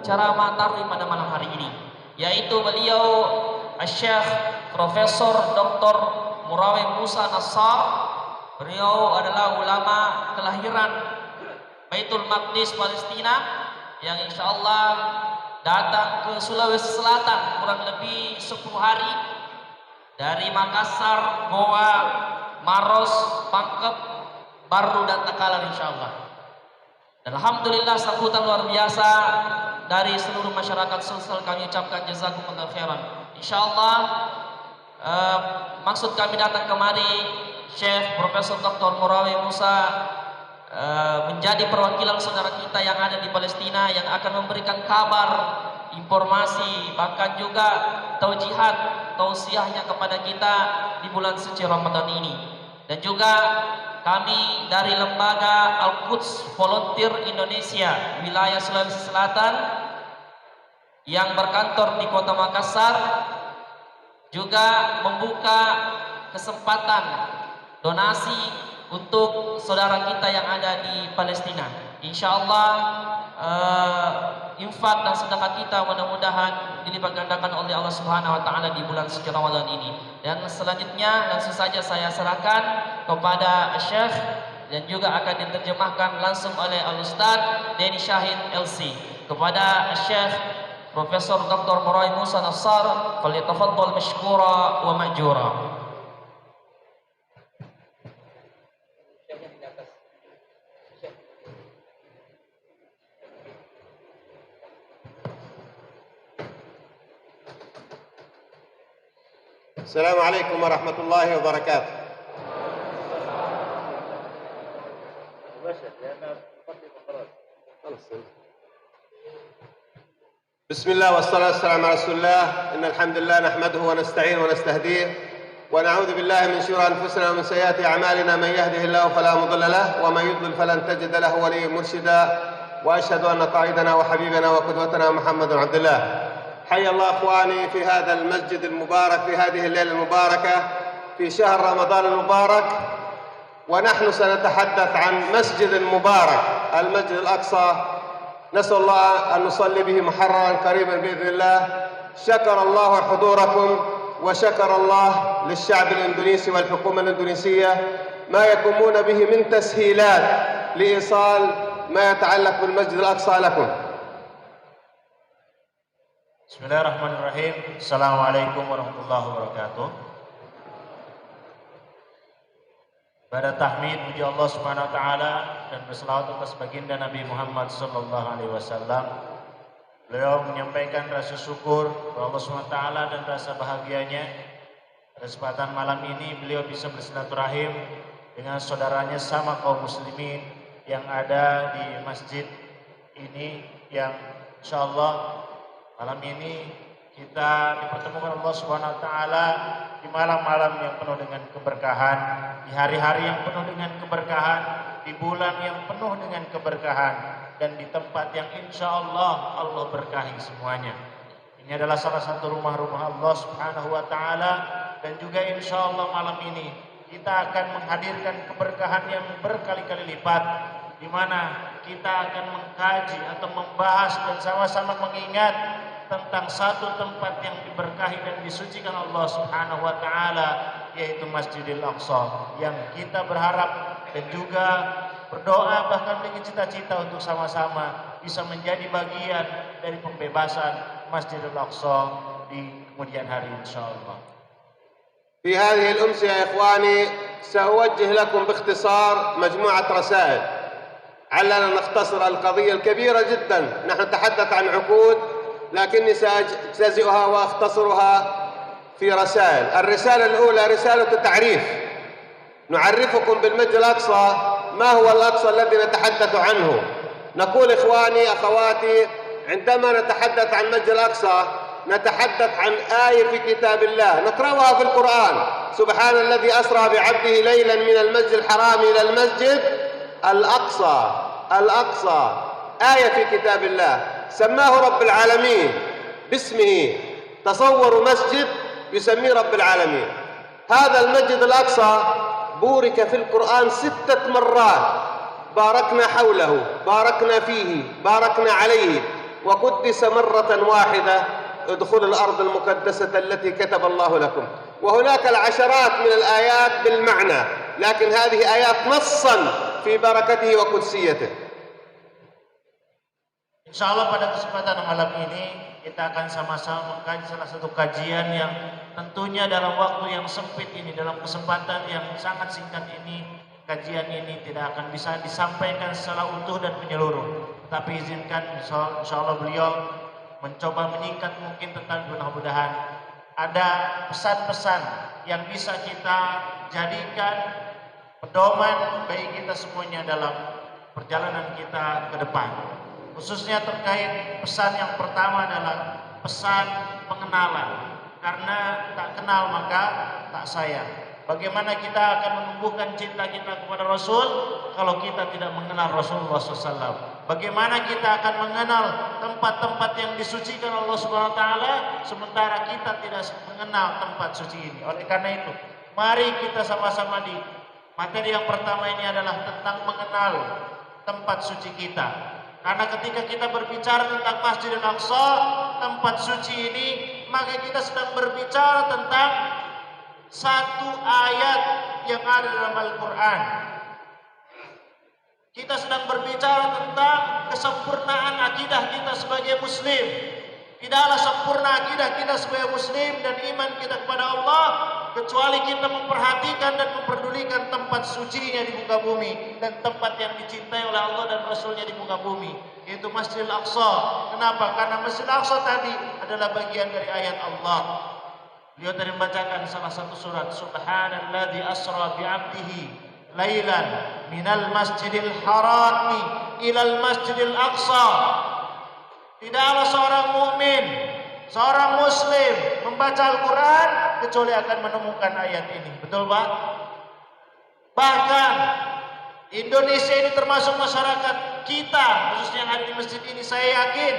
ceramah tarwih pada malam hari ini, yaitu beliau Syekh Profesor Dr. Murawi Musa Nassar. Beliau adalah ulama kelahiran Baitul Maqdis Palestina yang insyaallah datang ke Sulawesi Selatan kurang lebih 10 hari dari Makassar, Goa, Maros, Pangkep, Baru dan Takalar insyaallah. Dan alhamdulillah sambutan luar biasa dari seluruh masyarakat Sulsel, kami ucapkan jazakumullah khairan. Insyaallah maksud kami datang kemari Syekh Profesor Dr. Murawi Musa menjadi perwakilan saudara kita yang ada di Palestina yang akan memberikan kabar, informasi, bahkan juga taujihat, tausiahnya kepada kita di bulan suci Ramadan ini. Dan juga kami dari lembaga Al-Quds Volunteer Indonesia wilayah Sulawesi Selatan yang berkantor di Kota Makassar juga membuka kesempatan donasi untuk saudara kita yang ada di Palestina. Insyaallah infak dan sedekah kita mudah-mudahan dilipat gandakan oleh Allah Subhanahu wa taala di bulan suci Ramadan ini. Dan selanjutnya langsung saja saya serahkan kepada Syekh dan juga akan diterjemahkan langsung oleh Al-Ustaz Denny Syahid LC kepada Syekh Profesor Dr. Murawi Musa Nassar, falyatafaddal mashkura wa ma'jura. Assalamualaikum warahmatullahi wabarakatuh. بسم الله والصلاة والسلام على رسول الله. إن الحمد لله نحمده ونستعينه ونستهديه ونعوذ بالله من شرور أنفسنا ومن سيئات أعمالنا. من يهده الله فلا مضل له ومن يضلل فلن تجد له وليا مرشدا. وأشهد أن قائدنا وحبيبنا وقدوتنا محمد عبد الله. حي الله أخواني في هذا المسجد المبارك في هذه الليلة المباركة في شهر رمضان المبارك، ونحن سنتحدث عن مسجد مبارك المسجد الأقصى. نسأل الله أن نصلي به محررا قريبا بإذن الله. شكر الله حضوركم وشكر الله للشعب الإندونيسي والحكومة الإندونيسية ما يقومون به من تسهيلات لإيصال ما يتعلق بالمسجد الأقصى لكم. Bismillahirrahmanirrahim. Assalamualaikum warahmatullahi wabarakatuh. Pada tahmid puji Allah Subhanahu wa taala dan berselawat atas baginda Nabi Muhammad sallallahu alaihi wasallam. Beliau menyampaikan rasa syukur kepada Allah Subhanahu wa taala dan rasa bahagianya pada kesempatan malam ini beliau bisa bersilaturahim dengan saudaranya sama kaum muslimin yang ada di masjid ini, yang insyaallah malam ini kita dipertemukan Allah Subhanahu wa taala di malam-malam yang penuh dengan keberkahan, di hari-hari yang penuh dengan keberkahan, di bulan yang penuh dengan keberkahan, dan di tempat yang insyaallah Allah berkahi semuanya. Ini adalah salah satu rumah-rumah Allah Subhanahu wa taala, dan juga insyaallah malam ini kita akan menghadirkan keberkahan yang berkali-kali lipat, di mana kita akan mengkaji atau membahas dan sama-sama mengingat tentang satu tempat yang diberkahi dan disucikan Allah Subhanahu wa taala, yaitu Masjidil Aqsa, yang kita berharap dan juga berdoa bahkan dengan cita-cita untuk sama-sama bisa menjadi bagian dari pembebasan Masjidil Aqsa di kemudian hari insyaallah. في هذه الأمسية يا إخواني سأوجه لكم باختصار مجموعة رسائل علنا نختصر القضية الكبيرة جدا. نحن نتحدث عن عقود لكني سأجزئها وأختصرها في رسائل. الرسالة الأولى رسالة تعريف، نعرفكم بالمسجد الأقصى. ما هو الأقصى الذي نتحدث عنه؟ نقول إخواني أخواتي عندما نتحدث عن المسجد الأقصى نتحدث عن آية في كتاب الله نقرأها في القرآن: سبحان الذي أسرى بعبده ليلا من المسجد الحرام إلى المسجد الأقصى. الأقصى آية في كتاب الله سماه رب العالمين باسمه. تصوروا مسجد يسميه رب العالمين. هذا المسجد الأقصى بورك في القرآن 6 مرات، باركنا حوله، باركنا فيه، باركنا عليه. وقدس مرة واحدة ادخلوا الأرض المقدسة التي كتب الله لكم. وهناك العشرات من الآيات بالمعنى، لكن هذه آيات نصا في بركته وقدسيته. Insyaallah pada kesempatan malam ini kita akan sama-sama mengkaji salah satu kajian yang tentunya dalam waktu yang sempit ini, dalam kesempatan yang sangat singkat ini, kajian ini tidak akan bisa disampaikan secara utuh dan menyeluruh. Tapi izinkan insyaallah beliau mencoba menyingkat mungkin tentang mudah-mudahan ada pesan-pesan yang bisa kita jadikan pedoman bagi kita semuanya dalam perjalanan kita ke depan. Khususnya terkait pesan yang pertama adalah pesan pengenalan. Karena tak kenal maka tak sayang. Bagaimana kita akan menumbuhkan cinta kita kepada Rasul kalau kita tidak mengenal Rasulullah SAW? Bagaimana kita akan mengenal tempat-tempat yang disucikan Allah Subhanahu Wa Taala sementara kita tidak mengenal tempat suci ini? Oleh karena itu, mari kita sama-sama di materi yang pertama ini adalah tentang mengenal tempat suci kita. Karena ketika kita berbicara tentang Masjidil Aqsa, tempat suci ini, maka kita sedang berbicara tentang satu ayat yang ada dalam Al-Quran. Kita sedang berbicara tentang kesempurnaan akidah kita sebagai Muslim. Tidaklah sempurna akidah kita sebagai Muslim dan iman kita kepada Allah kecuali kita memperhatikan dan memperdulikan tempat sucinya di muka bumi dan tempat yang dicintai oleh Allah dan Rasulnya di muka bumi, yaitu Masjidil Aqsa. Kenapa? Karena Masjidil Aqsa tadi adalah bagian dari ayat Allah. Beliau tadi membacakan salah satu surat, Subhanalladzi asra bi'abdihi lailan minal masjidil harami ilal masjidil aqsa. Tidaklah seorang mukmin, seorang muslim membaca Al-Quran kecuali akan menemukan ayat ini. Betul Pak? Bahkan Indonesia ini termasuk masyarakat kita, khususnya yang ada di masjid ini, saya yakin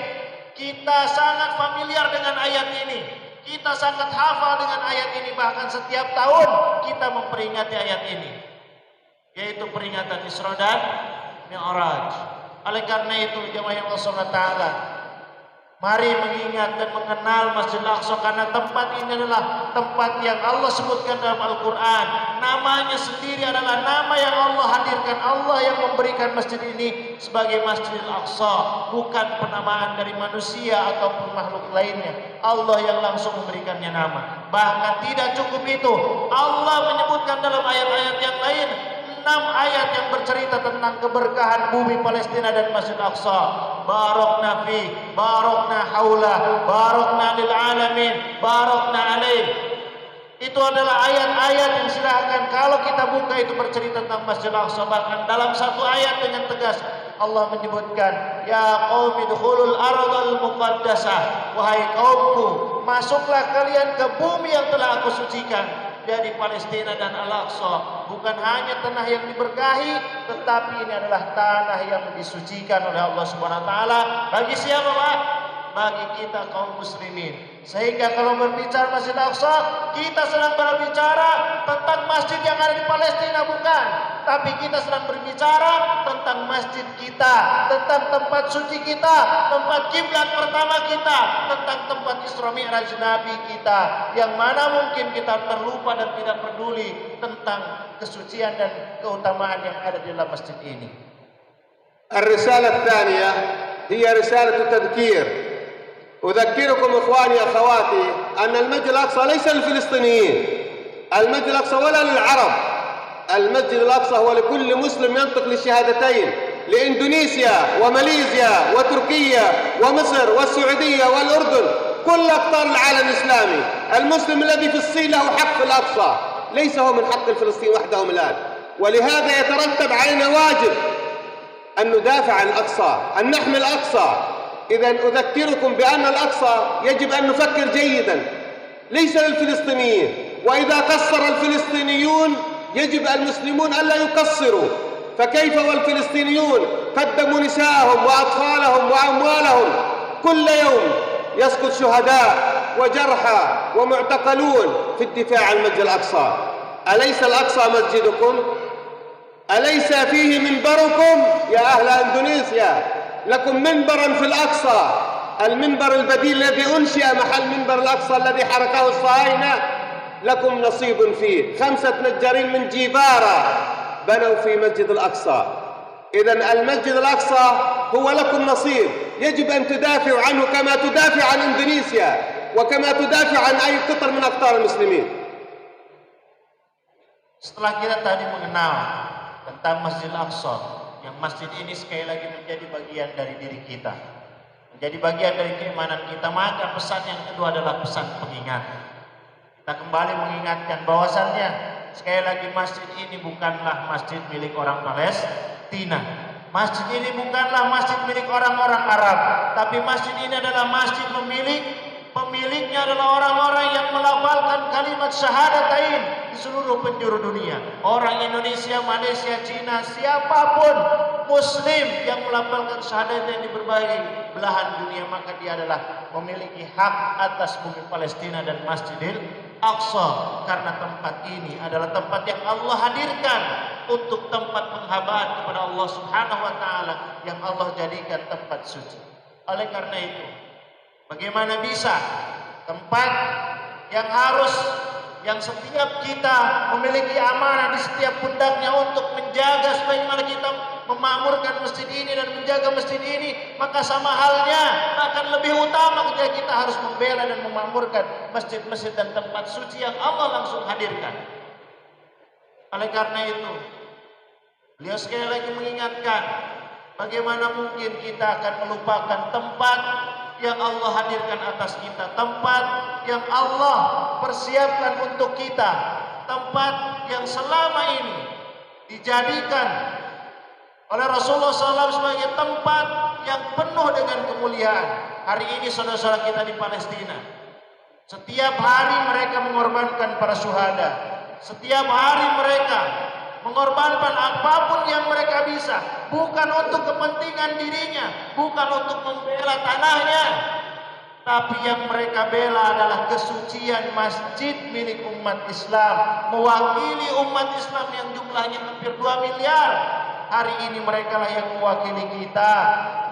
kita sangat familiar dengan ayat ini. Kita sangat hafal dengan ayat ini, bahkan setiap tahun kita memperingati ayat ini, yaitu peringatan Isra dan Mi'raj. Oleh karena itu, jemaah Allah Subhanahu wa taala, mari mengingat dan mengenal Masjidil Aqsa karena tempat ini adalah tempat yang Allah sebutkan dalam Al-Quran. Namanya sendiri adalah nama yang Allah hadirkan. Allah yang memberikan masjid ini sebagai Masjidil Aqsa, bukan penamaan dari manusia ataupun makhluk lainnya. Allah yang langsung memberikannya nama. Bahkan tidak cukup itu, Allah menyebutkan dalam ayat-ayat yang lain 6 ayat yang bercerita tentang keberkahan bumi Palestina dan Masjid Aqsa. Barakna fi, barakna haula, barakna lil alamin, barakna alaih. Itu adalah ayat-ayat yang silahkan kalau kita buka itu bercerita tentang Masjid Aqsa. Bahkan dalam satu ayat dengan tegas Allah menyebutkan, ya qaumi dukhulul ardal muqaddasah, wahai kaumku, masuklah kalian ke bumi yang telah aku sucikan. Dari Palestina dan Al-Aqsa bukan hanya tanah yang diberkahi, tetapi ini adalah tanah yang disucikan oleh Allah Subhanahu wa taala. Bagi siapa, Pak? Bagi kita kaum muslimin. Sehingga kalau berbicara Masjid Aqsa, kita sedang berbicara tentang masjid yang ada di Palestina, bukan, tapi kita sedang berbicara tentang masjid kita, tentang tempat suci kita, tempat kiblat pertama kita, tentang tempat Isra Mi'raj Nabi kita, yang mana mungkin kita terlupa dan tidak peduli tentang kesucian dan keutamaan yang ada di dalam masjid ini. الرسالة الثانية هي رسالة تذكير. أذكركم إخواني أخواتي أن المسجد الأقصى ليس للفلسطينيين، المسجد الأقصى ولا للعرب، المسجد الأقصى هو لكل مسلم ينطق للشهادتين، لإندونيسيا وماليزيا وتركيا ومصر والسعودية والأردن، كل أقطار العالم الإسلامي. المسلم الذي في الصين له حق في الأقصى، ليس هو من حق الفلسطينيين وحدهم الآن. ولهذا يترتب علينا واجب أن ندافع عن الأقصى، أن نحمي الأقصى. إذا أذكركم بأن الأقصى يجب أن نفكر جيدا، ليس للفلسطينيين. وإذا قصر الفلسطينيون يجب المسلمون ألا يقصروا. فكيف والفلسطينيون قدموا نساءهم وأطفالهم وأموالهم، كل يوم يسقط شهداء وجرحى ومعتقلون في الدفاع عن المسجد الأقصى. أليس الأقصى مسجدكم؟ أليس فيه منبركم يا أهل إندونيسيا؟ لكم منبرا في الأقصى، المنبر البديل الذي أنشئ محل منبر الأقصى الذي حركه الصهاينة لكم نصيب فيه. 5 نجارين من جيبارا بنوا في مسجد الأقصى. إذن المسجد الأقصى هو لكم نصيب، يجب أن تدافعوا عنه كما تدافع عن إندونيسيا وكما تدافع عن أي قطر من أقطار المسلمين. Setelah kita tadi mengenal tentang Masjid Al-Aqsa, yang masjid ini sekali lagi menjadi bagian dari diri kita, menjadi bagian dari keimanan kita, maka pesan yang kedua adalah pesan pengingat. Kita kembali mengingatkan bahwasannya sekali lagi masjid ini bukanlah masjid milik orang Palestina. Masjid ini bukanlah masjid milik orang-orang Arab, tapi masjid ini adalah masjid pemiliknya adalah orang-orang yang melafalkan kalimat syahadatain di seluruh penjuru dunia. Orang Indonesia, Malaysia, Cina, siapapun Muslim yang melafalkan syahadatain di berbagai belahan dunia, maka dia adalah memiliki hak atas bumi Palestina dan Masjidil Aqsa, karena tempat ini adalah tempat yang Allah hadirkan untuk tempat penghambaan kepada Allah Subhanahu wa taala, yang Allah jadikan tempat suci. Oleh karena itu, bagaimana bisa tempat yang setiap kita memiliki amanah di setiap pundaknya untuk menjaga, sebagaimana kita memakmurkan masjid ini dan menjaga masjid ini, maka sama halnya akan lebih utama ketika kita harus membela dan memakmurkan masjid-masjid dan tempat suci yang Allah langsung hadirkan. Oleh karena itu, beliau sekali lagi mengingatkan, bagaimana mungkin kita akan melupakan tempat yang Allah hadirkan atas kita, tempat yang Allah persiapkan untuk kita, tempat yang selama ini dijadikan oleh Rasulullah SAW sebagai tempat yang penuh dengan kemuliaan. Hari ini saudara-saudara kita di Palestina, setiap hari mereka mengorbankan para syuhada, setiap hari mereka mengorbankan apapun yang mereka bisa, bukan untuk kepentingan dirinya, bukan untuk membela tanahnya, tapi yang mereka bela adalah kesucian masjid milik umat Islam, mewakili umat Islam yang jumlahnya hampir 2 miliar. Hari ini mereka lah yang mewakili kita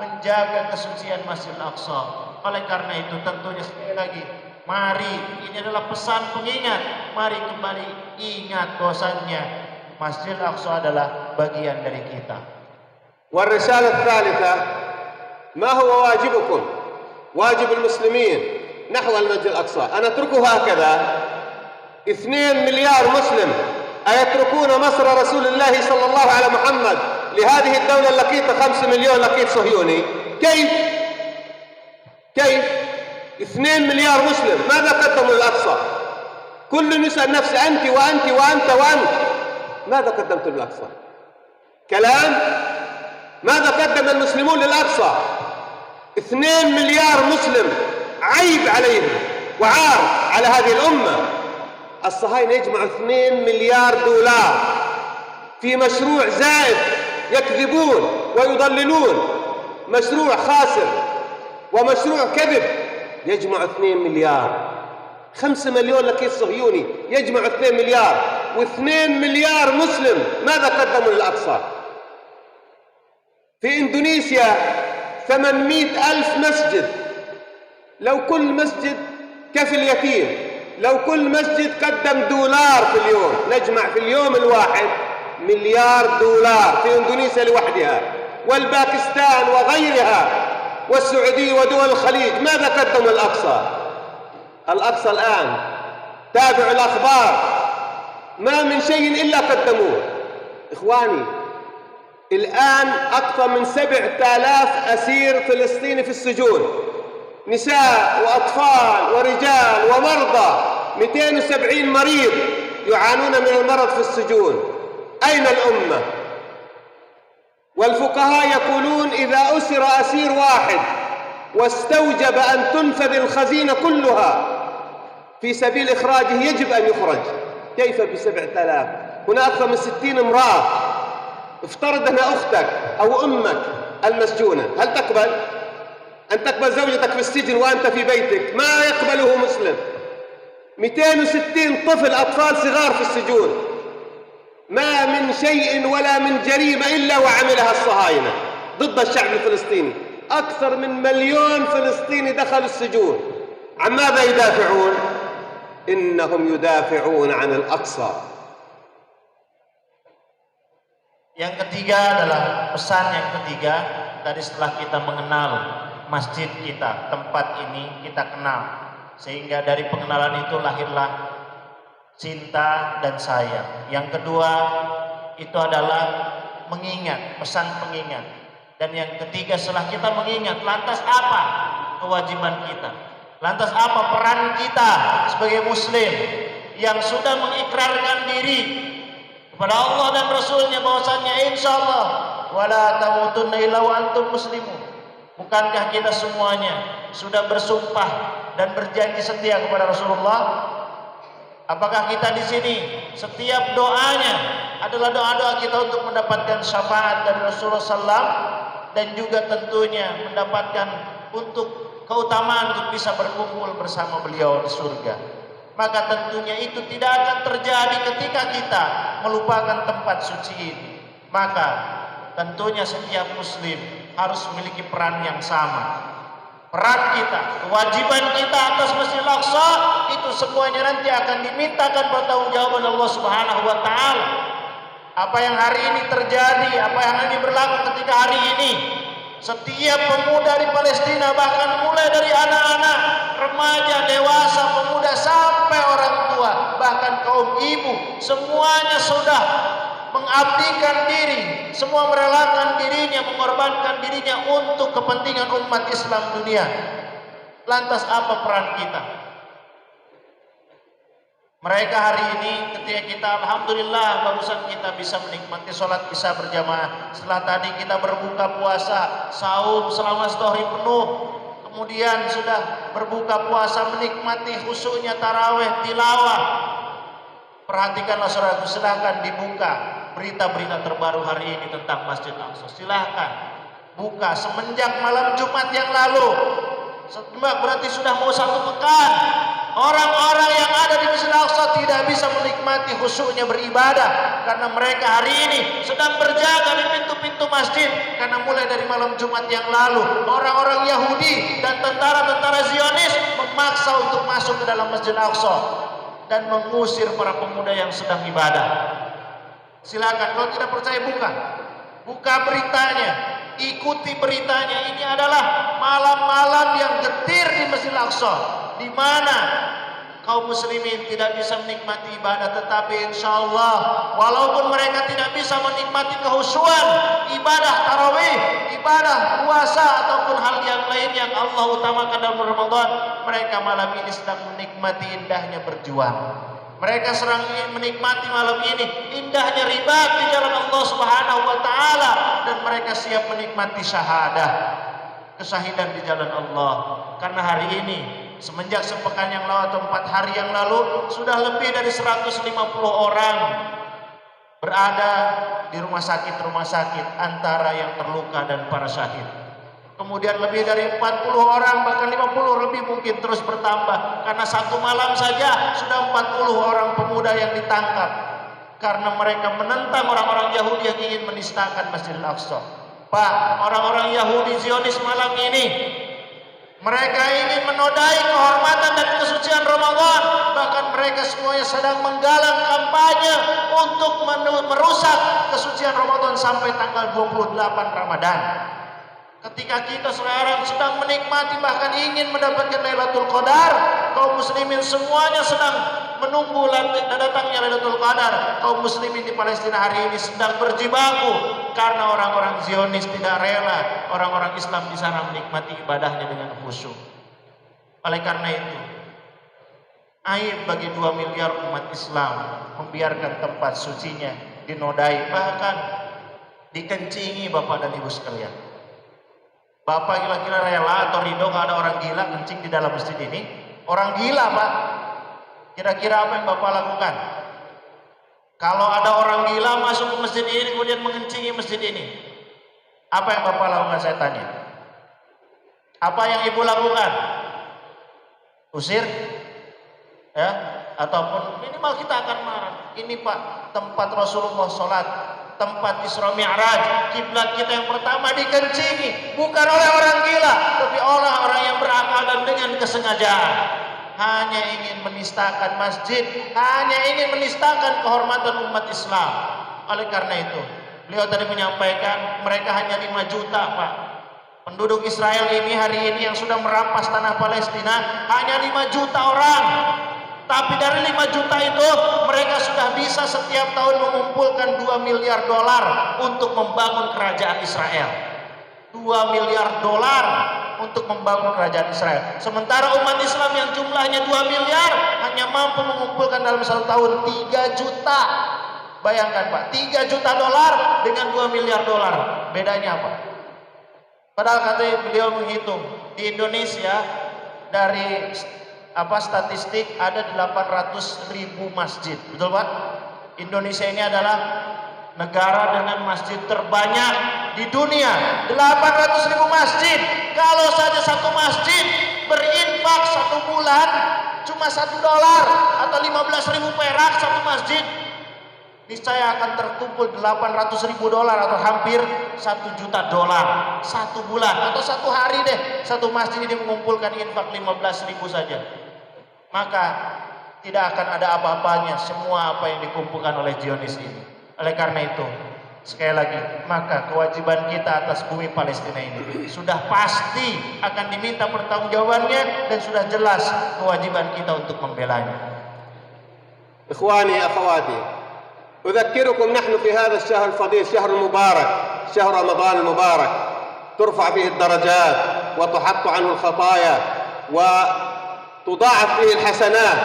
menjaga kesucian Masjid Al-Aqsa. Oleh karena itu, tentunya sekali lagi, mari, ini adalah pesan pengingat, mari kembali ingat bahwasannya Masjid Al-Aqsa adalah bagian dari kita. والرسالة الثالثة: ما هو واجبكم، واجب المسلمين نحو المسجد الأقصى؟ أن أتركه هكذا؟ 2 مليار مسلم أيتركون مصر رسول الله صلى الله على محمد لهذه الدولة اللقيطة 5 مليون لقيط صهيوني؟ كيف 2 مليار مسلم ماذا قدموا للأقصى؟ كل يسأل نفسه، أنت وأنت وأنت وأنت، ماذا قدمت للأقصى؟ كلام. ماذا قدم المسلمون للأقصى؟ 2 مليار مسلم، عيب عليهم وعار على هذه الأمة. الصهاينة يجمعوا 2 مليار دولار في مشروع زائد، يكذبون ويضللون، مشروع خاسر ومشروع كذب. يجمع 2 مليار، 5 مليون لقيط صهيوني يجمع 2 مليار، و2 مليار مسلم ماذا قدموا للأقصى؟ في إندونيسيا 800,000 مسجد، لو كل مسجد كفل يتيم، لو كل مسجد قدم $1 في اليوم، نجمع في اليوم الواحد $1 مليار في إندونيسيا لوحدها، والباكستان وغيرها والسعودية ودول الخليج. ماذا قدموا الأقصى؟ الأقصى الآن تابعوا الأخبار، ما من شيء إلا قدموه. إخواني، الآن أكثر من 7,000 أسير فلسطيني في السجون، نساء وأطفال ورجال ومرضى، 270 مريض يعانون من المرض في السجون. أين الأمة؟ والفقهاء يقولون إذا أسر أسير واحد واستوجب أن تنفذ الخزينة كلها في سبيل إخراجه يجب أن يخرج. كيف ب7,000؟ هنا أكثر من 60 امرأة. افترض أن أختك أو أمك المسجونة، هل تقبل أن تقبل زوجتك في السجن وأنت في بيتك؟ ما يقبله مسلم. 260 طفل، أطفال صغار في السجون. ما من شيء ولا من جريمة إلا وعملها الصهاينة ضد الشعب الفلسطيني. أكثر من 1,000,000 فلسطيني دخلوا السجون. عن ماذا يدافعون؟ إنهم يدافعون عن الأقصى. Yang ketiga adalah pesan yang ketiga dari setelah kita mengenal masjid kita, tempat ini kita kenal, sehingga dari pengenalan itu lahirlah cinta dan sayang. Yang kedua itu adalah mengingat, pesan pengingat. Dan yang ketiga setelah kita mengingat, lantas apa kewajiban kita? Lantas apa peran kita sebagai muslim yang sudah mengikrarkan diri kepada Allah dan Rasulnya bahwasannya insyaallah wala tamutunna illa wa antum muslimun. Bukankah kita semuanya sudah bersumpah dan berjanji setia kepada Rasulullah? Apakah kita di sini setiap doanya adalah doa-doa kita untuk mendapatkan syafaat dari Rasulullah SAW dan juga tentunya mendapatkan untuk keutamaan untuk bisa berkumpul bersama beliau di surga? Maka tentunya itu tidak akan terjadi ketika kita melupakan tempat suci ini. Maka tentunya setiap muslim harus memiliki peran yang sama. Peran kita, kewajiban kita atas Masjidil Aqsa itu semuanya nanti akan dimintakan pertanggungjawaban Allah Subhanahu wa taala. Apa yang hari ini terjadi, apa yang hari ini berlaku ketika hari ini, setiap pemuda di Palestina, bahkan mulai dari anak-anak, remaja, dewasa, pemuda sampai orang tua, bahkan kaum ibu, semuanya sudah mengabdikan diri, semua merelakan dirinya, mengorbankan dirinya untuk kepentingan umat Islam dunia. Lantas apa peran kita? Mereka hari ini ketika kita alhamdulillah barusan kita bisa menikmati sholat isya berjamaah. Setelah tadi kita berbuka puasa, saum selama sehari penuh. Kemudian sudah berbuka puasa menikmati khusyuknya tarawih, tilawah. Perhatikanlah saudaraku, silahkan dibuka berita-berita terbaru hari ini tentang Masjid Aqsa. Silahkan buka semenjak malam Jumat yang lalu. Berarti sudah mau 1 pekan. Orang-orang yang ada di Masjid Aqsa tidak bisa menikmati khusyuknya beribadah karena mereka hari ini sedang berjaga di pintu-pintu masjid. Karena mulai dari malam Jumat yang lalu orang-orang Yahudi dan tentara-tentara Zionis memaksa untuk masuk ke dalam Masjid Aqsa dan mengusir para pemuda yang sedang ibadah. Silakan, kalau tidak percaya buka beritanya, ikuti beritanya. Ini adalah malam-malam yang getir di Masjid Aqsa, di mana kaum muslimin tidak bisa menikmati ibadah, tetapi insya Allah walaupun mereka tidak bisa menikmati kehusuan ibadah tarawih, ibadah puasa ataupun hal yang lain yang Allah utamakan dalam Ramadan, mereka malam ini sedang menikmati indahnya berjuang. Mereka sedang menikmati malam ini indahnya ribat di jalan Allah Subhanahu wa taala, dan mereka siap menikmati syahadah, kesyahidan di jalan Allah. Karena hari ini semenjak sepekan yang lalu atau 4 hari yang lalu sudah lebih dari 150 orang berada di rumah sakit antara yang terluka dan para syahid. Kemudian lebih dari 40 orang, bahkan 50 lebih mungkin terus bertambah. Karena 1 malam saja sudah 40 orang pemuda yang ditangkap karena mereka menentang orang-orang Yahudi yang ingin menistakan Masjidil Aqsa. Pak, orang-orang Yahudi Zionis malam ini mereka ingin menodai kehormatan dan kesucian Ramadan. Bahkan mereka semuanya sedang menggalang kampanye untuk merusak kesucian Ramadan sampai tanggal 28 Ramadan. Ketika kita sekarang sedang menikmati bahkan ingin mendapatkan Lailatul Qadar, kaum muslimin semuanya sedang menunggu datangnya Lailatul Qadar. Kaum muslimin di Palestina hari ini sedang berjibaku karena orang-orang Zionis tidak rela orang-orang Islam di sana menikmati ibadahnya dengan khusyuk. Oleh karena itu, aib bagi 2 miliar umat Islam membiarkan tempat sucinya dinodai, bahkan dikencingi Bapak dan Ibu sekalian. Bapak kira-kira rela atau ridho kalau ada orang gila kencing di dalam masjid ini? Orang gila, Pak. Kira-kira apa yang Bapak lakukan? Kalau ada orang gila masuk ke masjid ini kemudian mengencingi masjid ini, apa yang Bapak lakukan, saya tanya? Apa yang Ibu lakukan? Usir? Ya? Ataupun minimal kita akan marah. Ini Pak, tempat Rasulullah sholat, tempat Isra Mi'raj, kiblat kita yang pertama dikencingi bukan oleh orang gila, tapi oleh orang yang berakal dan dengan kesengajaan. Hanya ingin menistakan masjid, hanya ingin menistakan kehormatan umat Islam. Oleh karena itu, beliau tadi menyampaikan mereka hanya 5 juta, Pak. Penduduk Israel ini hari ini yang sudah merampas tanah Palestina hanya 5 juta orang. Tapi dari 5 juta itu mereka sudah bisa setiap tahun mengumpulkan 2 miliar dolar untuk membangun kerajaan Israel. 2 miliar dolar untuk membangun kerajaan Israel. Sementara umat Islam yang jumlahnya 2 miliar hanya mampu mengumpulkan dalam 1 tahun 3 juta. Bayangkan Pak, 3 juta dolar dengan 2 miliar dolar. Bedanya apa? Padahal katanya beliau menghitung di Indonesia dari statistik ada 800.000 masjid, betul Pak? Indonesia ini adalah negara dengan masjid terbanyak di dunia, 800.000 masjid. Kalau saja satu masjid berinfak 1 bulan cuma $1 atau 15.000 perak satu masjid, niscaya akan terkumpul $800.000 atau hampir $1 juta 1 bulan atau 1 hari deh. Satu masjid ini mengumpulkan infak 15.000 saja, maka tidak akan ada apa-apanya semua apa yang dikumpulkan oleh Zionis ini. Oleh karena itu, sekali lagi, maka kewajiban kita atas bumi Palestina ini sudah pasti akan diminta pertanggungjawabannya dan sudah jelas kewajiban kita untuk membelanya. إخواني أخواتي، أذكركم نحن في هذا الشهر الفضيل، شهر المبارك، شهر رمضان المبارك، ترفع فيه الدرجات وتحط عنه الخطايا وتضاعف فيه الحسنات،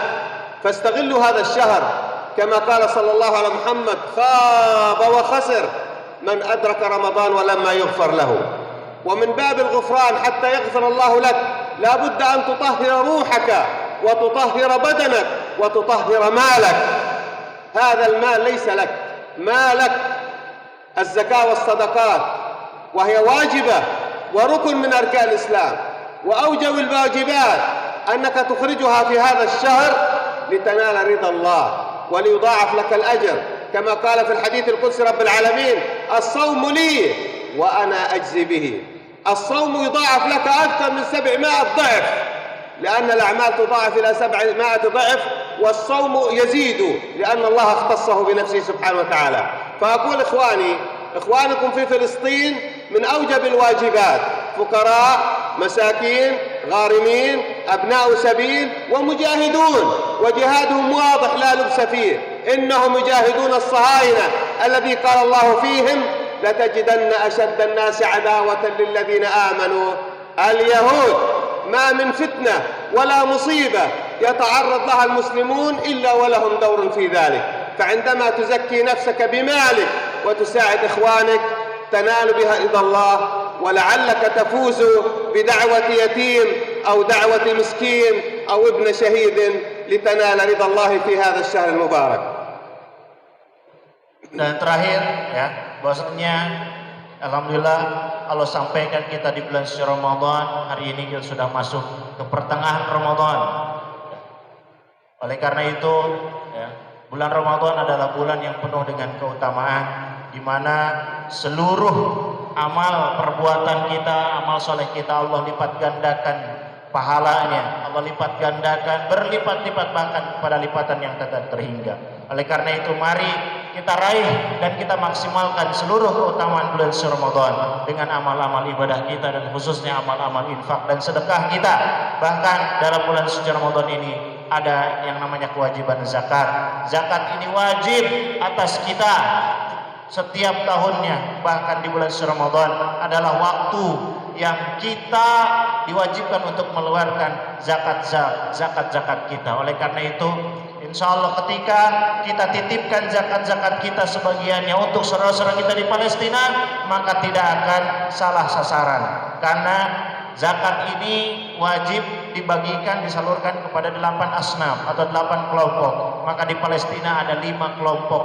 فاستغلوا هذا الشهر كما قال صلى الله على محمد: خاب وخسر من أدرك رمضان ولما يغفر له. ومن باب الغفران حتى يغفر الله لك لا بد أن تطهر روحك وتطهر بدنك وتطهر مالك. هذا المال ليس لك، مالك الزكاة والصدقات، وهي واجبة وركن من أركان الإسلام، وأوجب الواجبات أنك تخرجها في هذا الشهر لتنال رضا الله وليضاعف لك الأجر، كما قال في الحديث القدسي رب العالمين: الصوم لي وأنا أجزي به. الصوم يضاعف لك أكثر من 700 ضعف، لأن الأعمال تضاعف إلى 700 ضعف، والصوم يزيد لأن الله اختصه بنفسه سبحانه وتعالى. فأقول إخوانكم في فلسطين من أوجب الواجبات، فقراء، مساكين، غارمين، أبناء سبيل ومجاهدون، وجهادهم واضح لا لبس فيه، إنهم يجاهدون الصهاينة الذي قال الله فيهم: لتجدن أشد الناس عداوة للذين آمنوا اليهود. ما من فتنة ولا مصيبة يتعرض لها المسلمون إلا ولهم دور في ذلك. فعندما تزكي نفسك بمالك وتساعد إخوانك تنال بها رضا الله، ولعلك تفوز بدعوة يتيم أو دعوة مسكين أو ابن شهيد لتنال رضا الله في هذا الشهر المبارك. Dan terakhir ya, bahwasanya alhamdulillah Allah sampaikan kita di bulan suci Ramadan. Hari ini kita sudah masuk ke pertengahan Ramadan. Oleh karena itu, ya, bulan Ramadan adalah bulan yang penuh dengan keutamaan, di mana seluruh amal perbuatan kita, amal soleh kita Allah lipat gandakan pahalanya, Allah lipat gandakan, berlipat-lipat bahkan pada lipatan yang tak terhingga. Oleh karena itu, mari kita raih dan kita maksimalkan seluruh keutamaan bulan suci Ramadan dengan amal-amal ibadah kita dan khususnya amal-amal infak dan sedekah kita. Bahkan dalam bulan suci Ramadan ini ada yang namanya kewajiban zakat. Zakat ini wajib atas kita setiap tahunnya. Bahkan di bulan suci Ramadan adalah waktu yang kita diwajibkan untuk mengeluarkan zakat kita. Oleh karena itu, insya Allah ketika kita titipkan zakat kita sebagiannya untuk saudara-saudara kita di Palestina, maka tidak akan salah sasaran. Karena zakat ini wajib dibagikan, disalurkan kepada 8 asnaf atau 8 kelompok. Maka di Palestina ada 5 kelompok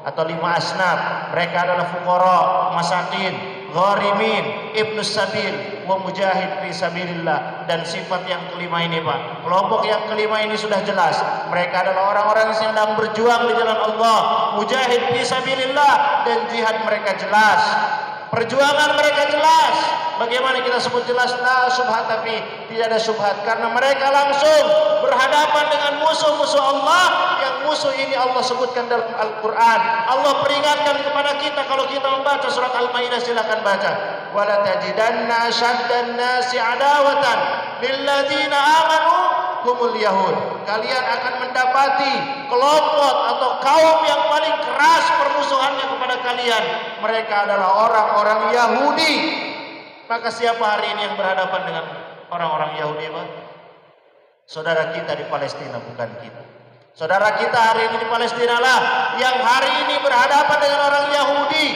atau 5 asnaf. Mereka adalah fuqara, masakin, gharimin, ibnus sabil, wa mujahid fi sabilillah. Dan sifat yang kelima ini Pak, kelompok yang kelima ini sudah jelas, mereka adalah orang-orang yang sedang berjuang di jalan Allah, mujahid fi sabilillah, dan jihad mereka jelas, perjuangan mereka jelas. Bagaimana kita sebut jelas? La subhat, tapi tidak ada subhat, karena mereka langsung berhadapan dengan musuh-musuh Allah, yang musuh ini Allah sebutkan dalam Al-Quran. Allah peringatkan kepada kita kalau kita membaca surat Al-Maidah, silakan baca. Wala tajidanna asyaddan nasi adawatan lilladzina amanu humul yahud. Kalian akan mendapati kelompok atau kaum yang paling keras permusuhannya kepada kalian, mereka adalah orang-orang Yahudi. Maka siapa hari ini yang berhadapan dengan orang-orang Yahudi, Pak? Saudara kita di Palestina, bukan kita. Saudara kita hari ini di Palestina lah yang hari ini berhadapan dengan orang Yahudi.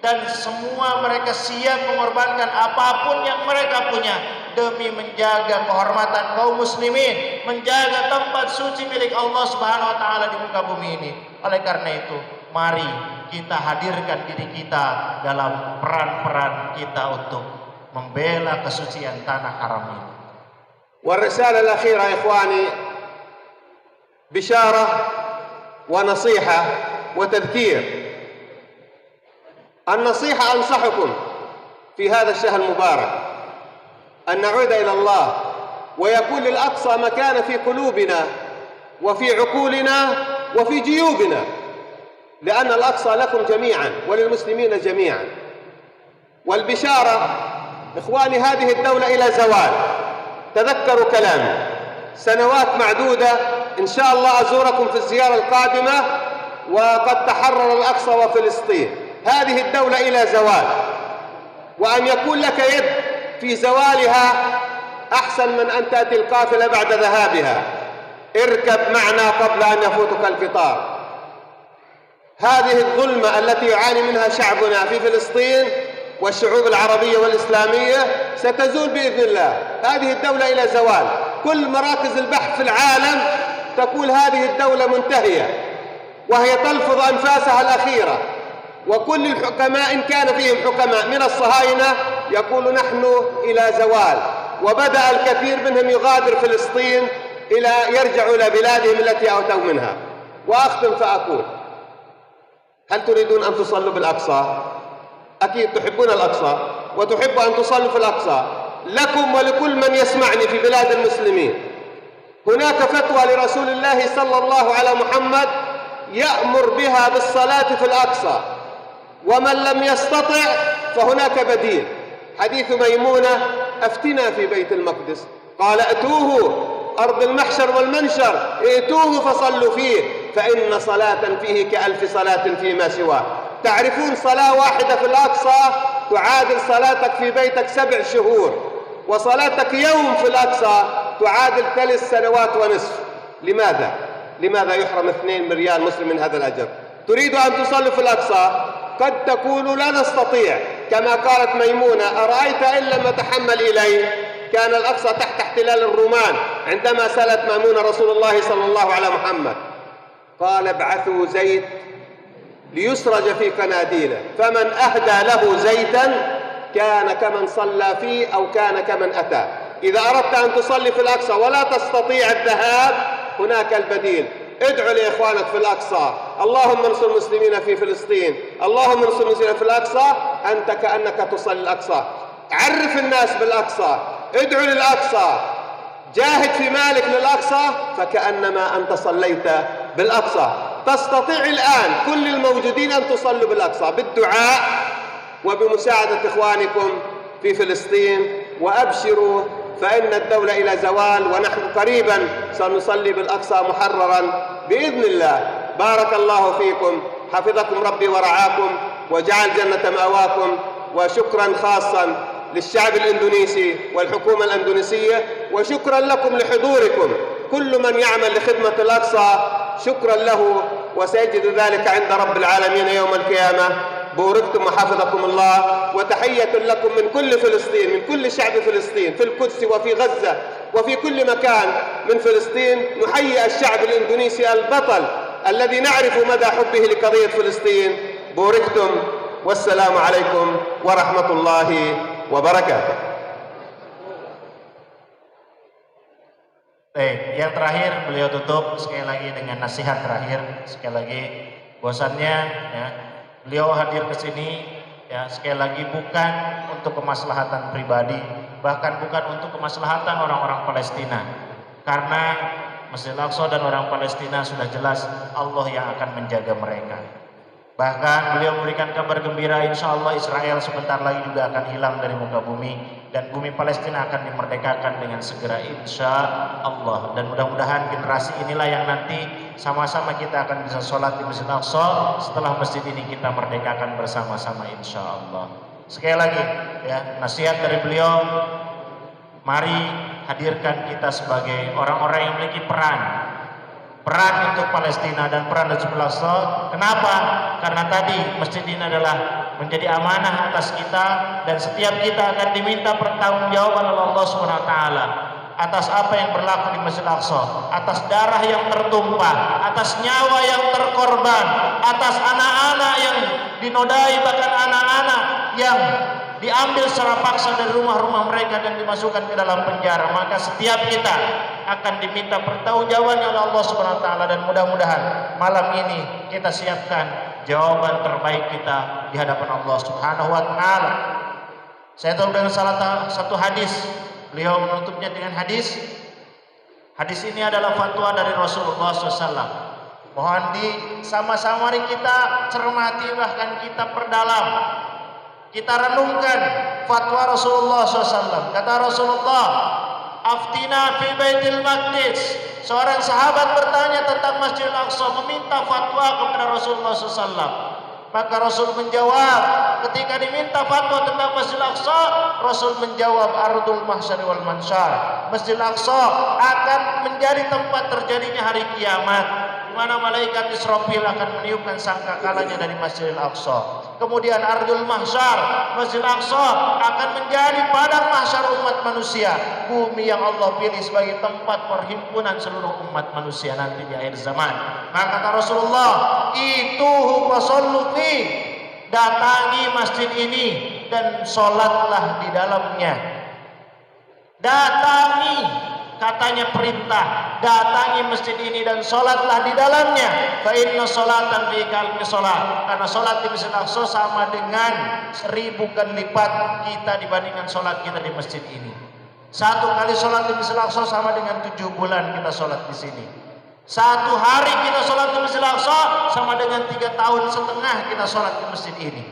Dan semua mereka siap mengorbankan apapun yang mereka punya demi menjaga kehormatan kaum muslimin, menjaga tempat suci milik Allah Subhanahu wa taala di muka bumi ini. Oleh karena itu, mari kita hadirkan diri kita dalam peran-peran kita untuk membela kesucian tanah haram ini. والرسالة الأخيرة يا إخواني بشارة ونصيحة وتذكير. النصيحة أنصحكم في هذا الشهر المبارك أن نعود إلى الله، ويكون للأقصى مكان في قلوبنا وفي عقولنا وفي جيوبنا، لأن الأقصى لكم جميعا وللمسلمين جميعا. والبشارة إخواني، هذه الدولة إلى زوال. تذكروا كلامي، سنوات معدودة إن شاء الله أزوركم في الزيارة القادمة وقد تحرر الأقصى وفلسطين. هذه الدولة إلى زوال، وأن يكون لك يد في زوالها أحسن من أن تأتي القافلة بعد ذهابها. اركب معنا قبل أن يفوتك القطار. هذه الظلمة التي يعاني منها شعبنا في فلسطين والشعوب العربية والإسلامية ستزول بإذن الله. هذه الدولة إلى زوال. كل مراكز البحث في العالم تقول هذه الدولة منتهية، وهي تلفظ أنفاسها الأخيرة. وكل الحكماء إن كان فيهم حكماء من الصهاينة يقول نحن إلى زوال. وبدأ الكثير منهم يغادر فلسطين يرجعوا إلى بلادهم التي أتوا منها. وأختم فأقول: هل تريدون أن تصلوا بالأقصى؟ أكيد تحبون الأقصى وتحبوا أن تصلوا في الأقصى. لكم ولكل من يسمعني في بلاد المسلمين هناك فتوى لرسول الله صلى الله على محمد يأمر بها بالصلاة في الأقصى، ومن لم يستطع فهناك بديل. حديث ميمونة: أفتنا في بيت المقدس، قال ائتوه أرض المحشر والمنشر، ائتوه فصلوا فيه فإن صلاة فيه كألف صلاة فيما سواه. تعرفون صلاة واحدة في الأقصى تعادل صلاتك في بيتك 7 شهور، وصلاتك يوم في الأقصى تعادل 3 سنوات ونصف. لماذا؟ لماذا يحرم 2 ريال مسلم من هذا الأجر؟ تريد أن تصلي في الأقصى، قد تقول لا نستطيع، كما قالت ميمونة: أرأيت إن لم أتحمل إليه. كان الأقصى تحت احتلال الرومان عندما سألت ميمونة رسول الله صلى الله على محمد، قال: ابعثوا زيت ليسرج في قناديله، فمن أهدى له زيتا كان كمن صلى فيه أو كان كمن أتى. إذا أردت أن تصلي في الأقصى ولا تستطيع الذهاب، هناك البديل. ادعوا لإخوانك في الأقصى: اللهم انصر المسلمين في فلسطين، اللهم انصر المسلمين في الأقصى. أنت كأنك تصلي الأقصى. عرف الناس بالأقصى، ادعوا للأقصى، جاهد في مالك للأقصى، فكأنما أنت صليت بالأقصى. تستطيع الآن كل الموجودين أن تصلوا بالأقصى بالدعاء وبمساعدة إخوانكم في فلسطين. وأبشروا فإن الدولة إلى زوال، ونحن قريبا سنصلي بالأقصى محررا بإذن الله. بارك الله فيكم، حفظكم ربي ورعاكم وجعل جنة مأواكم. وشكرا خاصا للشعب الإندونيسي والحكومة الإندونيسية، وشكرا لكم لحضوركم. كل من يعمل لخدمة الأقصى شكرا له، وسيجد ذلك عند رب العالمين يوم القيامة. بوركتم وحفظكم الله، وتحية لكم من كل فلسطين، من كل شعب فلسطين في القدس وفي غزة وفي كل مكان من فلسطين. نحيي الشعب الإندونيسي البطل الذي نعرف مدى حبه لقضية فلسطين. بوركتم والسلام عليكم ورحمة الله وبركاته. Baik, yang terakhir beliau tutup sekali lagi dengan nasihat terakhir. Sekali lagi, bosannya ya, beliau hadir ke sini ya sekali lagi bukan untuk kemaslahatan pribadi, bahkan bukan untuk kemaslahatan orang-orang Palestina. Karena Masjidil Aqsa dan orang Palestina sudah jelas Allah yang akan menjaga mereka. Bahkan beliau memberikan kabar gembira, insya Allah Israel sebentar lagi juga akan hilang dari muka bumi dan bumi Palestina akan dimerdekakan dengan segera insya Allah. Dan mudah-mudahan generasi inilah yang nanti sama-sama kita akan bisa sholat di Masjid Aqsa setelah masjid ini kita merdekakan bersama-sama insya Allah. Sekali lagi ya, nasihat dari beliau, mari hadirkan kita sebagai orang-orang yang memiliki peran untuk Palestina dan peran untuk Masjidil Aqsa. Kenapa? Karena tadi masjid ini adalah menjadi amanah atas kita dan setiap kita akan diminta pertanggungjawaban oleh Allah Subhanahu wa taala atas apa yang berlaku di Masjidil Aqsa, atas darah yang tertumpah, atas nyawa yang terkorban, atas anak-anak yang dinodai, bahkan anak-anak yang diambil secara paksa dari rumah-rumah mereka dan dimasukkan ke dalam penjara. Maka setiap kita akan diminta pertanggungjawaban oleh Allah Subhanahu wa taala dan mudah-mudahan malam ini kita siapkan jawaban terbaik kita di hadapan Allah Subhanahu wa taala. Saya tahu dengan salah satu hadis, beliau menutupnya dengan hadis. Hadis ini adalah fatwa dari Rasulullah SAW. Mohon sama-sama mari kita cermati, bahkan kita perdalam, kita renungkan fatwa Rasulullah SAW. Kata Rasulullah, aftina fi Baitul Maqdis. Seorang sahabat bertanya tentang Masjidil Aqsa, meminta fatwa kepada Rasulullah SAW. Maka Rasul menjawab, ketika diminta fatwa tentang Masjidil Aqsa, Rasul menjawab, ardul mahsyar wal mansyar. Masjidil Aqsa akan menjadi tempat terjadinya hari kiamat, di mana malaikat Israfil akan meniupkan sangkakalanya dari Masjidil Aqsa. Kemudian ardul mahsyar, Masjidil Aqsa akan menjadi padang mahsyar umat manusia, bumi yang Allah pilih sebagai tempat perhimpunan seluruh umat manusia nanti di akhir zaman. Maka kata Rasulullah, ituhu fasallu fi, datangi masjid ini dan sholatlah di dalamnya. Datangi, katanya perintah, datangi masjid ini dan sholatlah di dalamnya. Fa inna sholatan fi qalbi sholat, karena sholat di Masjid Aqsa sama dengan 1000 kali lipat kita dibandingkan sholat kita di masjid ini. Satu kali sholat di Masjid Aqsa sama dengan 7 bulan kita sholat di sini. Satu hari kita sholat di Masjid Aqsa sama dengan 3 tahun setengah kita sholat di masjid ini.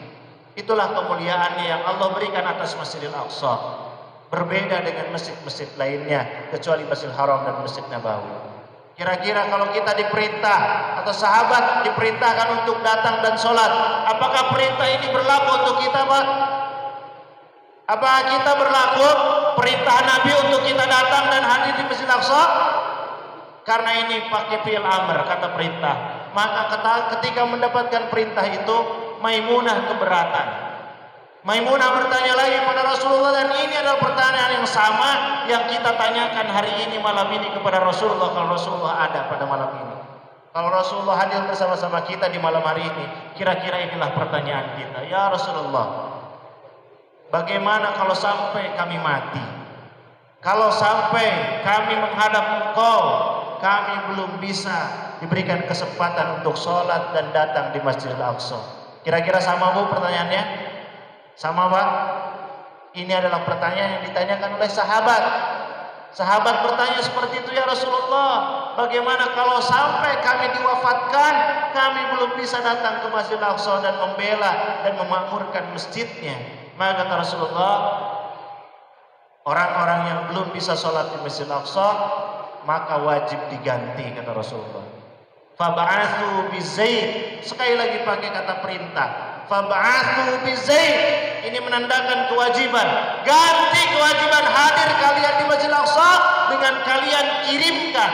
Itulah kemuliaannya yang Allah berikan atas Masjidil Aqsa. Berbeda dengan masjid-masjid lainnya kecuali Masjidil Haram dan Masjid Nabawi. Kira-kira kalau kita diperintah atau sahabat diperintahkan untuk datang dan sholat, apakah perintah ini berlaku untuk kita, Pak? Apakah kita berlaku perintah Nabi untuk kita datang dan hadir di Masjid Aqsa? Karena ini pakai fi'il amr, kata perintah. Maka ketika mendapatkan perintah itu, Maimunah keberatan. Maimunah bertanya lagi pada Rasulullah, dan ini adalah pertanyaan yang sama yang kita tanyakan hari ini malam ini kepada Rasulullah kalau Rasulullah ada pada malam ini. Kalau Rasulullah hadir bersama-sama kita di malam hari ini, kira-kira inilah pertanyaan kita. Ya Rasulullah, bagaimana kalau sampai kami mati? Kalau sampai kami menghadap Engkau, kami belum bisa diberikan kesempatan untuk sholat dan datang di Masjidil Aqsa. Kira-kira sama Bu pertanyaannya? Sama Pak? Ini adalah pertanyaan yang ditanyakan oleh sahabat. Sahabat bertanya seperti itu, ya Rasulullah, bagaimana kalau sampai kami diwafatkan, kami belum bisa datang ke Masjidil Aqsa dan membela dan memakmurkan masjidnya. Maka kata Rasulullah, orang-orang yang belum bisa sholat di Masjidil Aqsa maka wajib diganti, kata Rasulullah. Fab'athu bizaid, sekali lagi pakai kata perintah. Fab'athu bizaid, ini menandakan kewajiban. Ganti kewajiban hadir kalian di Masjidil Aqsa dengan kalian kirimkan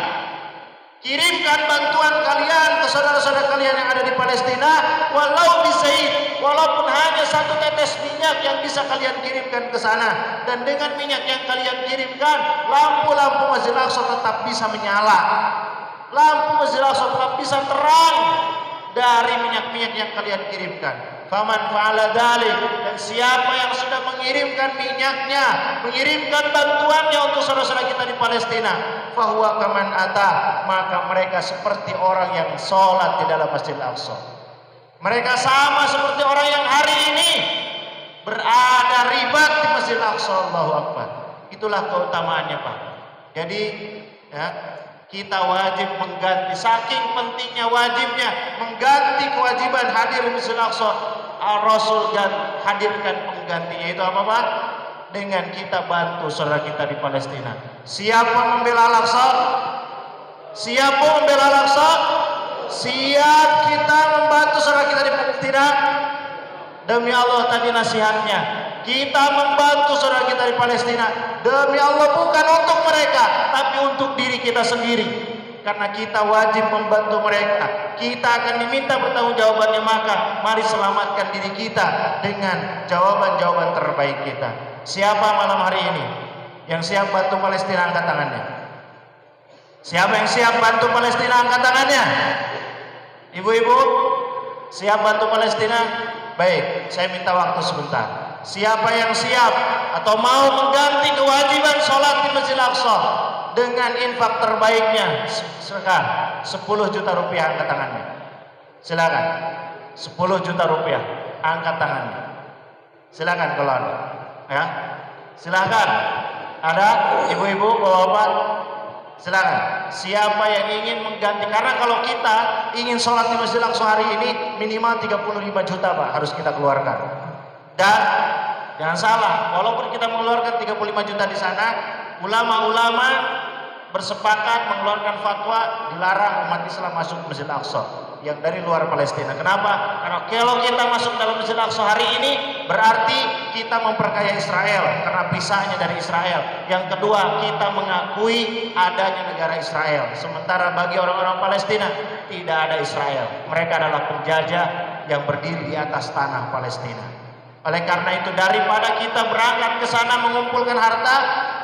bantuan kalian ke saudara-saudara kalian yang ada di Palestina, walau bizaid, walaupun hanya 1 tetes minyak yang bisa kalian kirimkan ke sana. Dan dengan minyak yang kalian kirimkan, lampu-lampu Masjidil Aqsa tetap bisa menyala. Lampu Masjidil Aqsa tetap bisa terang dari minyak-minyak yang kalian kirimkan. Faman fa'ala dzalik, dan siapa yang sudah mengirimkan minyaknya, mengirimkan bantuannya untuk saudara-saudara kita di Palestina, fahuwa kaman ata, maka mereka seperti orang yang sholat di dalam Masjid Al-Aqsa. Mereka sama seperti orang yang hari ini berada ribat di Masjid Al-Aqsa. Allahu Akbar. Itulah keutamaannya, Pak. Jadi ya, kita wajib mengganti, saking pentingnya wajibnya mengganti kewajiban hadir di Masjid Al-Aqsa. Rasul hadirkan penggantinya, itu apa, Pak? Dengan kita bantu saudara kita di Palestina. Siapa membela Al-Aqsa? Siapa membela Al-Aqsa? Siap kita membantu saudara kita di Palestina. Demi Allah, tadi nasihatnya, kita membantu saudara kita di Palestina demi Allah, bukan untuk mereka tapi untuk diri kita sendiri. Karena kita wajib membantu mereka, kita akan diminta pertanggungjawabannya, maka mari selamatkan diri kita dengan jawaban-jawaban terbaik kita. Siapa malam hari ini yang siap bantu Palestina, angkat tangannya. Siapa yang siap bantu Palestina, angkat tangannya. Ibu-ibu siap bantu Palestina? Baik, saya minta waktu sebentar. Siapa yang siap atau mau mengganti kewajiban sholat di Masjid Al-Aqsa dengan infak terbaiknya, silakan. 10 juta rupiah, angkat tangannya. Silakan. 10 juta rupiah, angkat tangannya. Silakan kalau ada. Ya, silakan. Ada ibu-ibu, bapak-bapak? Silakan. Siapa yang ingin mengganti? Karena kalau kita ingin sholat di Masjid Al-Aqsa hari ini minimal 35 juta, Pak, harus kita keluarkan. Dan jangan salah, walaupun kita mengeluarkan 35 juta di sana, ulama-ulama bersepakat mengeluarkan fatwa dilarang umat Islam masuk ke Masjid Al-Aqsa yang dari luar Palestina. Kenapa? Karena kalau kita masuk dalam Masjid Al-Aqsa hari ini berarti kita memperkaya Israel karena pisahnya dari Israel. Yang kedua, kita mengakui adanya negara Israel. Sementara bagi orang-orang Palestina tidak ada Israel. Mereka adalah penjajah yang berdiri di atas tanah Palestina. Oleh karena itu, daripada kita berangkat ke sana mengumpulkan harta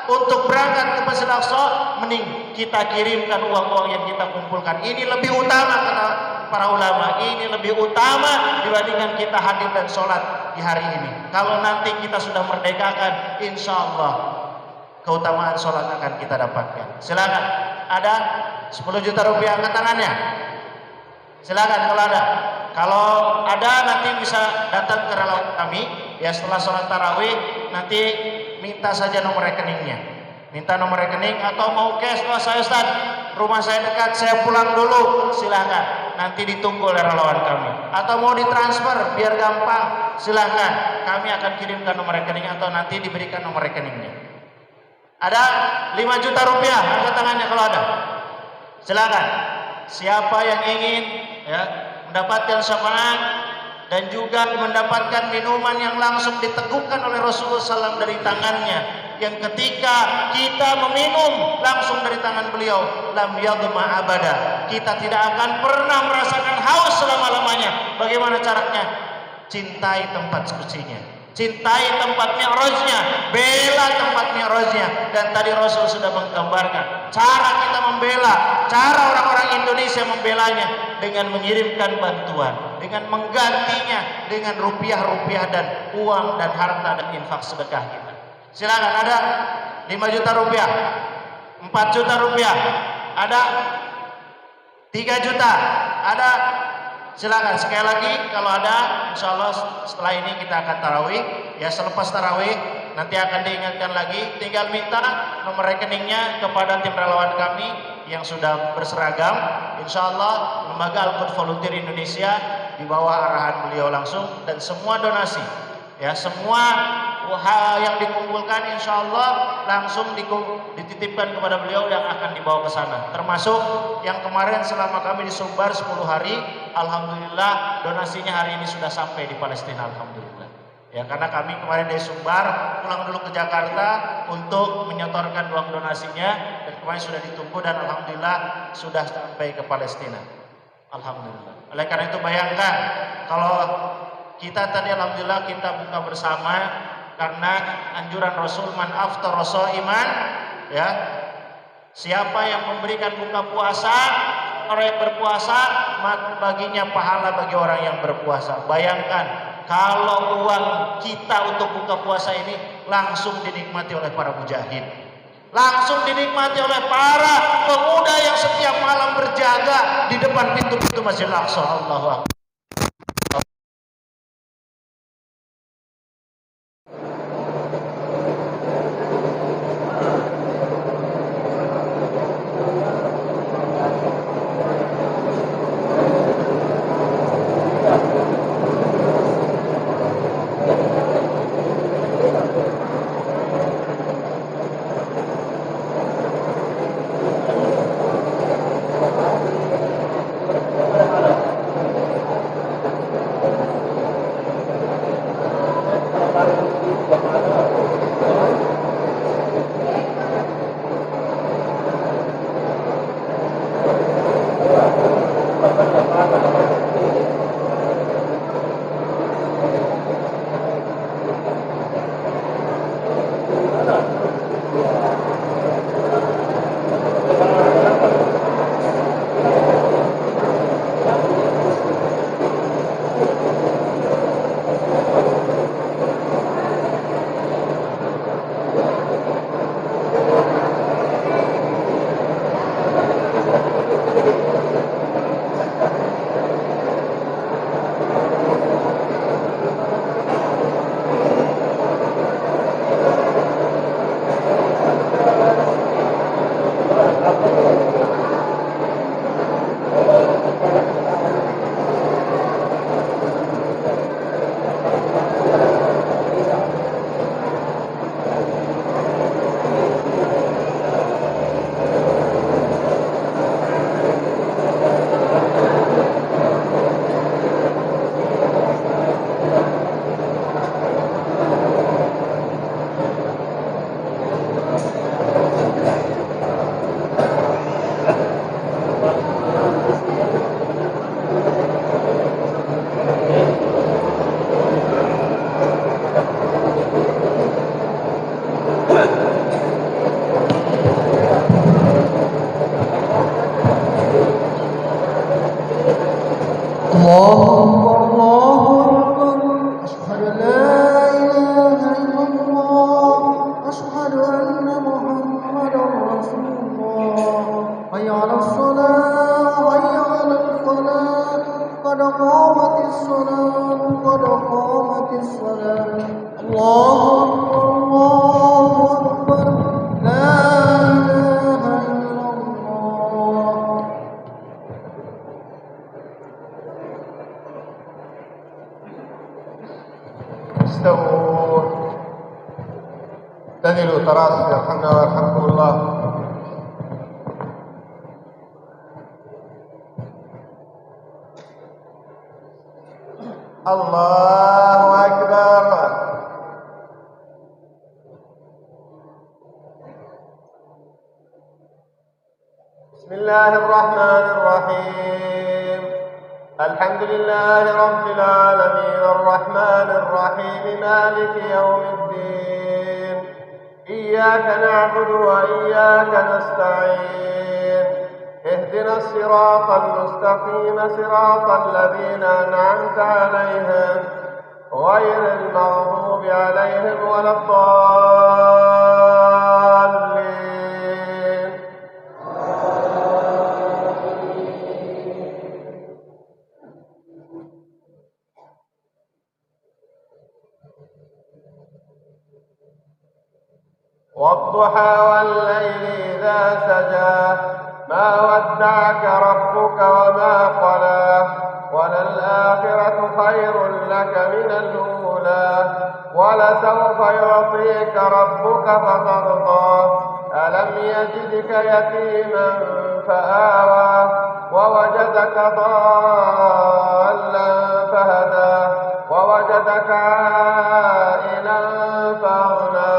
untuk berangkat ke Masjid Al-Aqsa, mending kita kirimkan uang-uang yang kita kumpulkan. Ini lebih utama, kata para ulama, ini lebih utama dibandingkan kita hadir dan sholat di hari ini. Kalau nanti kita sudah merdekakan, insya Allah keutamaan sholat akan kita dapatkan. Silakan. Ada 10 juta rupiah, angkat tangannya. Silakan kalau ada. Kalau ada nanti bisa datang ke relawan kami ya setelah sholat tarawih, nanti minta saja nomor rekeningnya. Minta nomor rekening atau mau cash, wah saya Ustaz, rumah saya dekat, saya pulang dulu, silahkan. Nanti ditunggu oleh relawan kami. Atau mau ditransfer biar gampang, silahkan. Kami akan kirimkan nomor rekening atau nanti diberikan nomor rekeningnya. Ada 5 juta rupiah, angkat tangannya kalau ada. Silakan. Siapa yang ingin ya mendapatkan syafaat dan juga mendapatkan minuman yang langsung diteguhkan oleh Rasulullah SAW dari tangannya, yang ketika kita meminum langsung dari tangan beliau, lam yadma abada, kita tidak akan pernah merasakan haus selama-lamanya. Bagaimana caranya? Cintai tempat sucinya, cintai tempat mi'rajnya, bela tempat mi'rajnya. Dan tadi Rasul sudah menggambarkan cara kita membela, cara orang-orang Indonesia membelanya dengan mengirimkan bantuan, dengan menggantinya dengan rupiah-rupiah dan uang dan harta dan infak sedekah kita. Silakan. Ada 5 juta rupiah, 4 juta rupiah, ada 3 juta, ada. Silakan sekali lagi kalau ada, insya Allah setelah ini kita akan tarawih. Ya selepas tarawih nanti akan diingatkan lagi. Tinggal minta nomor rekeningnya kepada tim relawan kami yang sudah berseragam. Insya Allah Lembaga Al-Quds Volunteer Indonesia di bawah arahan beliau langsung, dan semua donasi, ya semua hal yang dikumpulkan insya Allah langsung dititipkan kepada beliau yang akan dibawa ke sana. Termasuk yang kemarin selama kami di Sumbar 10 hari, alhamdulillah donasinya hari ini sudah sampai di Palestina, alhamdulillah. Ya karena kami kemarin dari Sumbar pulang dulu ke Jakarta untuk menyetorkan uang donasinya, dan kemarin sudah ditunggu dan alhamdulillah sudah sampai ke Palestina. Alhamdulillah. Oleh karena itu bayangkan kalau kita tadi alhamdulillah kita buka bersama karena anjuran Rasul, man aftara shaiman, ya siapa yang memberikan buka puasa orang yang berpuasa, maka baginya pahala bagi orang yang berpuasa. Bayangkan kalau uang kita untuk buka puasa ini langsung dinikmati oleh para mujahid, langsung dinikmati oleh para pemuda yang setiap malam berjaga di depan pintu-pintu Masjidil Aqsa. Allahu Akbar. استووا اعتدلوا تراصوا يرحمنا ويرحمكم الله. الله أكبر. بسم الله الرحمن الرحيم. الحمد لله رب العالمين الرحمن الرحيم مالك يوم الدين. إياك نعبد وإياك نستعين. اهدنا الصراط المستقيم صراط الذين أنعمت عليهم غير المغضوب عليهم ولا الضالين. والضحى والليل إذا سجى ما ودعك ربك وما قلى وللآخرة خير لك من الأولى ولسوف يعطيك ربك فترضى ألم يجدك يتيما فآوى ووجدك ضالا فهدى ووجدك عائلا فأغنى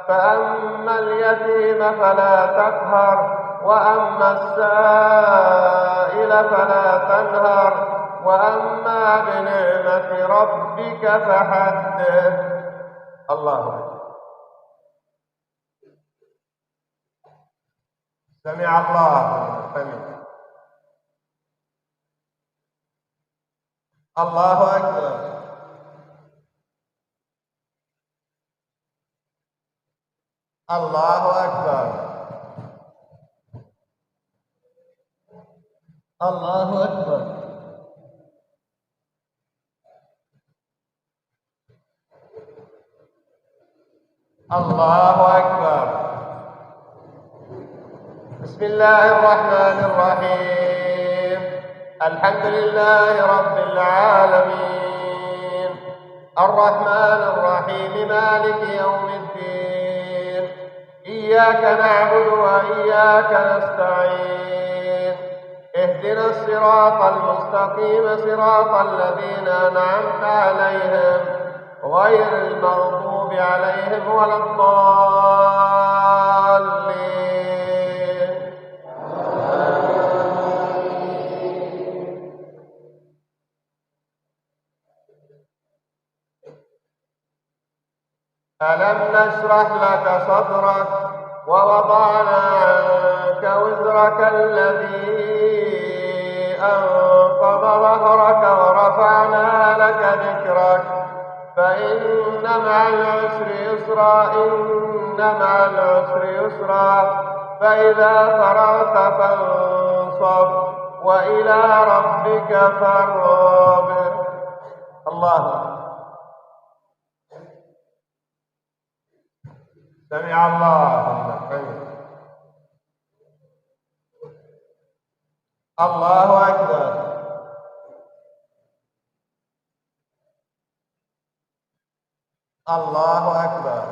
فأما اليتيم فلا تقهر وأما السائل فلا تنهر وأما بنعمة ربك فحدث. الله أكبر. سمع الله لمن حمده. الله أكبر. Allahu Akbar. Allahu Akbar. Allahu Akbar. Bismillahirrahmanirrahim. Alhamdulillahi Rabbil Alamin. Ar-Rahmanir-Rahim. Maliki yawmiddin. Iyyaka na'budu wa iyyaka nasta'in. اهدنا الصراط المستقيم صراط الذين أنعمت عليهم غير المغضوب عليهم ولا الضالين. ألم نشرح لك صدرك ووضعنا عنك وزرك الذي أنقض ظهرك ورفعنا لك ذكرك فإن مع العسر يسرا إن مع العسر يسرا فإذا فرغت فانصب وإلى ربك فارغب. الله سمع الله لمن حمده. الله أكبر. الله أكبر.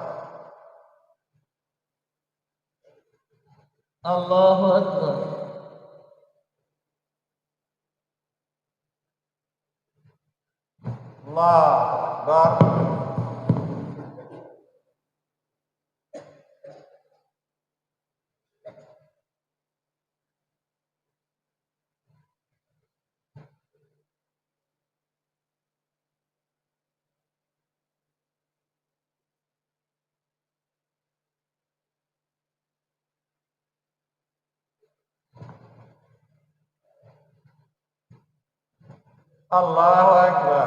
الله أكبر. الله أكبر. الله أكبر.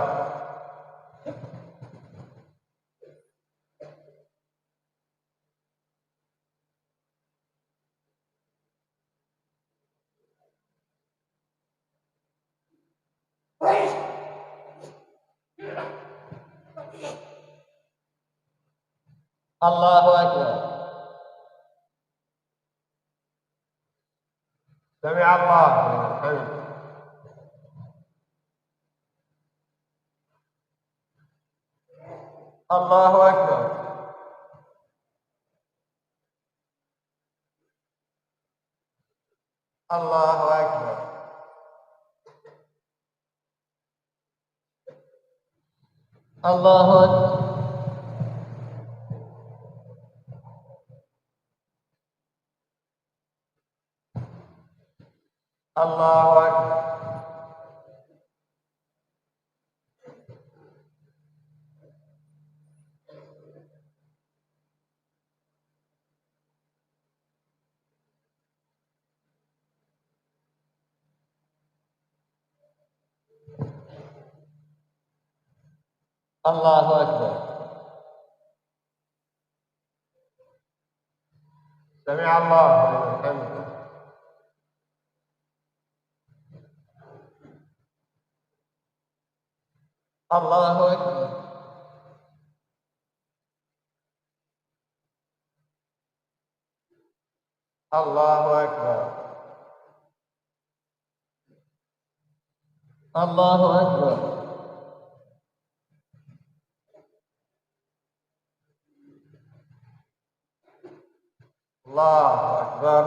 الله أكبر. سمع الله لمن حمده. الله أكبر. الله أكبر. الله أكبر. الله أكبر. الله أكبر. سمع الله لمن حمده. الله أكبر. الله أكبر. الله أكبر. الله أكبر.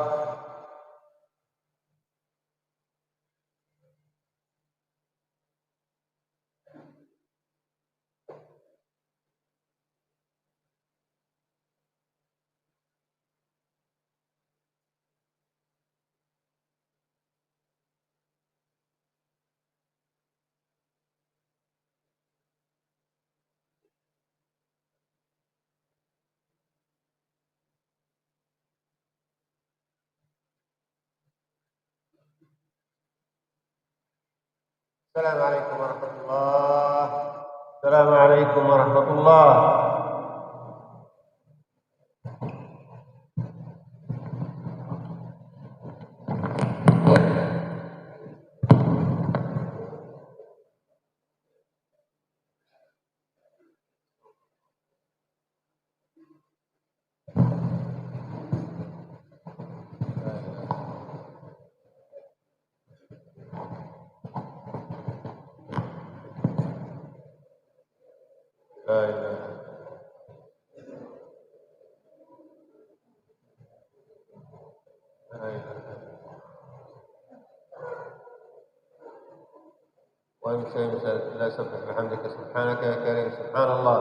السلام عليكم ورحمة الله. السلام عليكم ورحمة الله. لا إله لا إله وأي شيء لا يسبح بحمدك سبحانك يا كريم سبحان الله.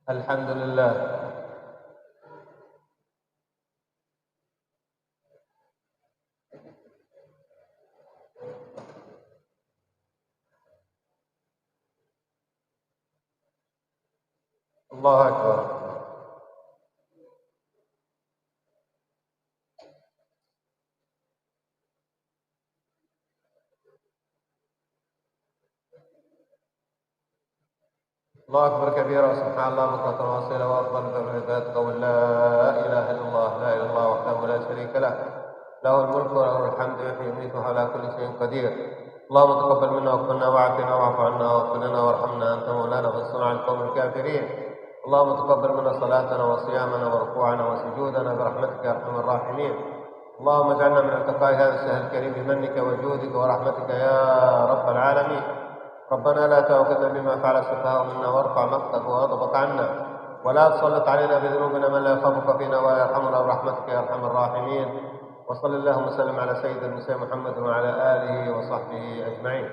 الحمد لله. الله أكبر. الله أكبر كبيرا سبحان الله بكرة واصيلا وأفضل العباد قول لا إله إلا الله لا إله إلا الله وحده لا شريك له له الملك وله الحمد يحيي ويميت وهو على كل شيء قدير. اللهم تقبل منا واغفرنا وعافنا واعف عنا واغفر لنا وارحمنا أنت مولانا فانصرنا على القوم الكافرين. اللهم تقبل منا صلاتنا وصيامنا وركوعنا وسجودنا برحمتك يا أرحم الراحمين. اللهم اجعلنا من اتقاء هذا الشهر الكريم بمنك وجودك ورحمتك يا رب العالمين. ربنا لا تؤاخذنا بما فعل السفهاء منا وارفع مقتك وغضبك عنا ولا تسلط علينا بذنوبنا من لا يخافك فينا ولا يرحمنا برحمتك يا ارحم الراحمين. وصل اللهم وسلم على سيد المرسلين محمد وعلى اله وصحبه اجمعين.